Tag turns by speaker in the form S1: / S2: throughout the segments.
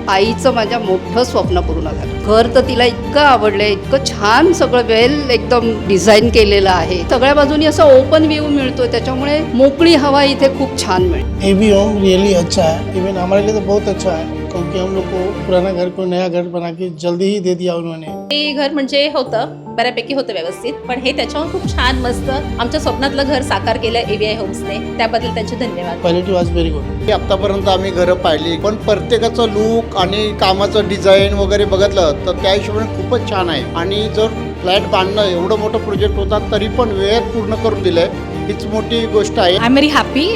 S1: आईचं माझ्या मोठं स्वप्न पूर्ण झालं. घर तर तिला इतकं आवडलंय, इतकं छान सगळं वेल एकदम डिझाईन केलेलं आहे. सगळ्या बाजूनी असं ओपन व्ह्यू मिळतोय, त्याच्यामुळे मोकळी हवा इथे खूप छान मिळते.
S2: एवी होम रियली अच्छा है, इवन हमारे लिए तो बहुत अच्छा है, क्योंकि हम लोग को पुराना घर को नया घर बना के जल्दी ही दे दिया उन्होंने.
S3: हे घर म्हणजे होतं बऱ्यापैकी होतं व्यवस्थित, पण हे त्याच्यावर खूप छान मस्त आमच्या स्वप्नातलं घर साकार केलं AVI होम्सने. त्याबद्दल त्यांचे धन्यवाद.
S2: Quality was very good.
S4: आतापर्यंत आम्ही घरं पाहिली, पण प्रत्येकाचं लूक आणि कामाचं डिझाईन वगैरे बघितलं तर त्या हिशोबाने खूपच छान आहे. आणि जर फ्लॅट बांधणं एवढं मोठं प्रोजेक्ट होता तरी पण वेळेत पूर्ण करून दिलंय, हीच मोठी गोष्ट आहे.
S5: I am very happy.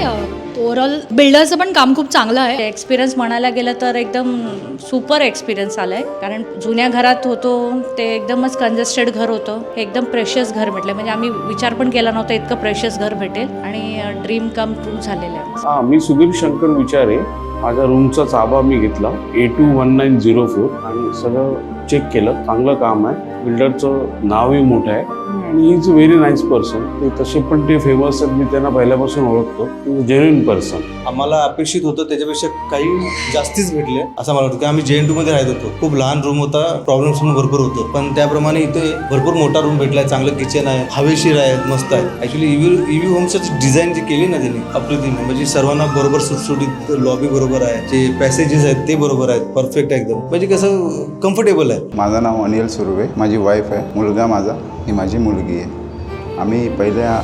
S5: Overall बिल्डरचं पण काम खूप चांगलं आहे. एक्सपिरियन्स म्हणायला गेलं तर एकदम सुपर एक्सपिरियन्स आला आहे. कारण जुन्या घरात होतो ते एकदमच कंजेस्टेड घर होतं, हे एकदम प्रेशियस घर भेटलं. म्हणजे आम्ही विचार पण केला नव्हता इतकं प्रेशियस घर भेटेल आणि ड्रीम कम ट्रू झालेलं आहे.
S6: मी सुधीर शंकर विचारे. माझ्या रूमचा ताबा मी घेतला A21904 आणि सगळं चेक केलं. चांगलं काम आहे, बिल्डरचं नावही मोठं आहे आणि he is a very nice person. ते तसे पण ते फेमस आहेत, मी त्यांना पहिल्यापासून ओळखतो. Genuine person.
S7: आम्हाला अपेक्षित होतं त्याच्यापेक्षा काही जास्तीच भेटले असं मला वाटतं. की आम्ही JN2 मध्ये राहत होतो, खूप लहान रूम होता, प्रॉब्लेम्स पण भरपूर होतं, पण त्याप्रमाणे इथे भरपूर मोठा रूम भेटलाय, चांगलं किचन आहे, हवेशीर आहे, मस्त आहे. ॲक्च्युली EV होमचं डिझाईन जी केली ना त्यांनी अप्रतिम, म्हणजे सर्वांना बरोबर सुटसुटीत, लॉबी बरोबर आहे, जे पॅसेजेस आहेत ते बरोबर आहेत, परफेक्ट आहे एकदम, म्हणजे कसं कम्फर्टेबल आहे.
S8: माझं नाव अनिल सुर्वे, माझी वाईफ आहे, मुलगा माझा, ही माझी मुलगी आहे. आम्ही पहिल्या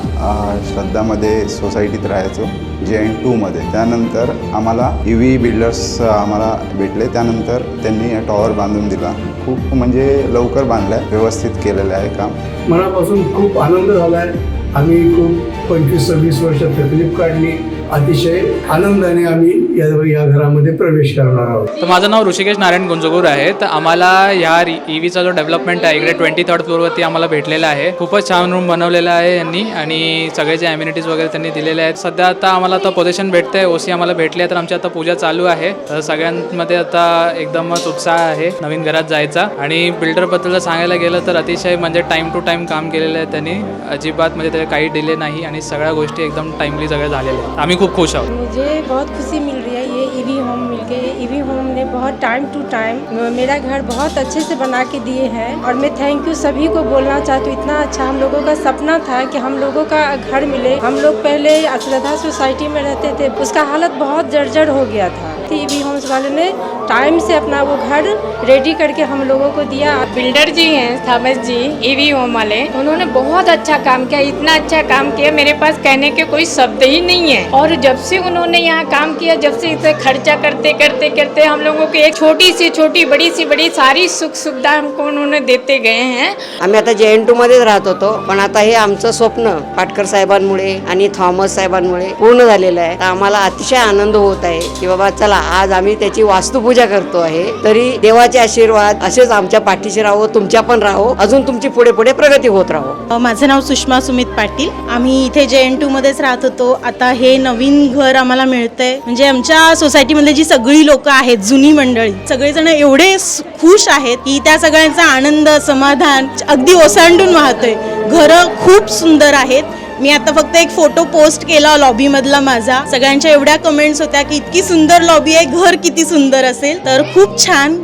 S8: श्रद्धामध्ये सोसायटीत राहायचो JN2 मध्ये. त्यानंतर आम्हाला EV बिल्डर्स आम्हाला भेटले, त्यानंतर त्यांनी टॉवर बांधून दिला. खूप म्हणजे लवकर बांधलं आहे, व्यवस्थित केलेलं आहे काम.
S9: मनापासून खूप आनंद झाला आहे. आम्ही खूप 25-26 वर्ष तकलीफ काढली. अतिशय आनंदाने आम्ही या घरामध्ये प्रवेश करणार आहोत.
S10: तर माझं नाव ऋषिकेश नारायण गुंजगोर आहे. तर आम्हाला ह्या EVचा जो डेव्हलपमेंट आहे इकडे 23rd फ्लोअरवरती आम्हाला भेटलेला आहे. खूपच छान रूम बनवलेला आहे यांनी आणि सगळे जे ॲम्युनिटीज वगैरे त्यांनी दिलेले आहेत. सध्या आता आम्हाला आता पोझिशन भेटते, OC आम्हाला भेटली आहे, तर आमची आता पूजा चालू आहे. तर सगळ्यांमध्ये आता एकदमच उत्साह आहे नवीन घरात जायचा. आणि बिल्डरबद्दल सांगायला गेलं तर अतिशय म्हणजे टाईम टू टाईम काम केलेलं आहे त्यांनी. अजिबात म्हणजे त्याला काही डिले नाही आणि सगळ्या गोष्टी एकदम टाइमली सगळ्या झालेल्या आहेत. आम्ही खूप खुश आहोत.
S11: मुझे बहुत खुशी मिल रही है ये EV होम मिलके. EV होम ने बहुत टाइम टू टाइम मेरा घर बहुत अच्छे से बना के दिए हैं और मैं थैंक यू सभी को बोलना चाहती हूँ. इतना अच्छा हम लोगों का सपना था कि हम लोगों का घर मिले. हम लोग पहले श्रद्धा सोसाइटी में रहते थे, उसका हालत बहुत जर्जर हो गया था. EV होम्स वाले ने टाइम से अपना वो घर रेडी करके हम लोगों को दिया.
S12: बिल्डर जी हैं थॉमस जी EV होम वाले, उन्होंने बहुत अच्छा काम किया. इतना अच्छा काम किया मेरे पास कहने के कोई शब्द ही नहीं है. और जब से उन्होंने यहाँ काम किया, जब से इसे खर्चा करते करते करते हम लोगों को एक छोटी सी छोटी बड़ी सी बड़ी सारी सुख सुविधा हमको उन्होंने देते गए हैं.
S1: आम्ही आता JN2 मध्येच राहत होतो, पण आता हे आमचं स्वप्न पाटकर साहेबांमुळे आणि थॉमस साहेबांमुळे पूर्ण झालेलं आहे. तर आम्हाला अतिशय आनंद होत आहे की बाबा चला आज आम्ही त्याची वास्तुपूजा करतो आहे. तरी देवाचे आशीर्वाद असेच आमच्या पाठीशी राहो, तुमच्या पण राहो, अजून तुमची पुढे पुढे प्रगती होत राहो.
S5: माझं नाव सुषमा सुमित पाटील. आम्ही इथे JN2 मध्येच राहत होतो. आता हे नवीन घर आम्हाला मिळतंय. म्हणजे आमच्या सोसायटीमधले जी सगळी लोक आहेत, जुनी मंडळी, सगळेजण एवढे खुश आहेत की त्या सगळ्यांचा आनंद, समाधान अगदी ओसंडून वाहतोय. घरं खूप सुंदर आहेत. मी आता फक्त एक फोटो पोस्ट केला लॉबी मधला माझा. सगळ्यांच्या एवढ्या कमेंट्स होत्या की इतकी सुंदर लॉबी आहे, घर किती सुंदर असेल. तर खूप छान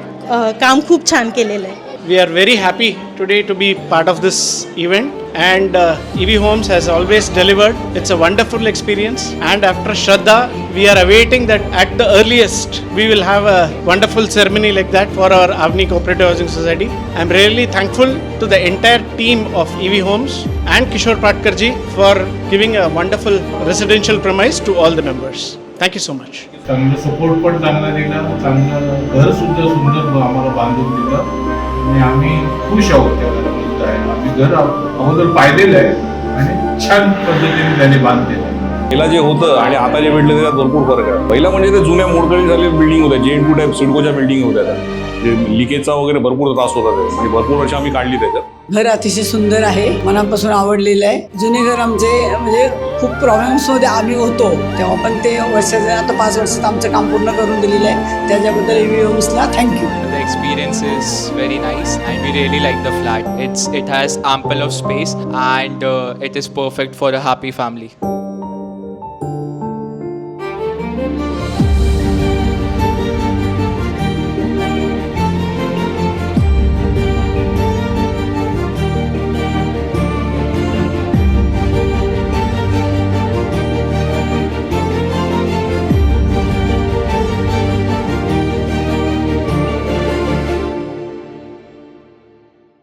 S5: काम खूप छान केलेलं आहे.
S2: We are very happy today to be part of this event, and EV Homes has always delivered. It's a wonderful experience, and after Shraddha we are awaiting that at the earliest we will have a wonderful ceremony like that for our Avni Cooperative Housing Society. I'm really thankful to the entire team of EV Homes and Kishore Patkar ji for giving a wonderful residential premise to all the members. Thank you so much.
S9: चांगलं support पण चांगला दिला, चांगलं घर सुद्धा सुंदर आम्हाला बांधून दिलं आणि आम्ही खुश आहोत त्या घरामध्ये. आम्ही घर अगोदर पाहिलेलं आहे आणि छान पद्धतीने त्याने बांधलेलं आहे.
S6: पहिला जे होतं आणि आता जे भेटलं त्याच्यात भरपूर फरक आहे. पहिला म्हणजे ते जुन्या मोडकळी झालेल्या बिल्डिंग होत्या, JN2 टाईप सिडकोच्या बिल्डिंग होत्या त्या. लिकेजचा वगैरे भरपूर त्रास होता ते, आणि भरपूर वर्ष आम्ही काढली त्याच्यात.
S11: घर अतिशय सुंदर आहे, मनापासून आवडलेलं आहे. जुने घर आमचे म्हणजे खूप प्रॉब्लेम्स मध्ये आम्ही होतो तेव्हा, पण ते आता 5 वर्षात आमचं काम पूर्ण करून दिलेलं आहे. त्याच्याबद्दल EV होम्सला thank you.
S10: The experience is very nice and we really like the flat. It has ample of space and it is perfect for a happy family.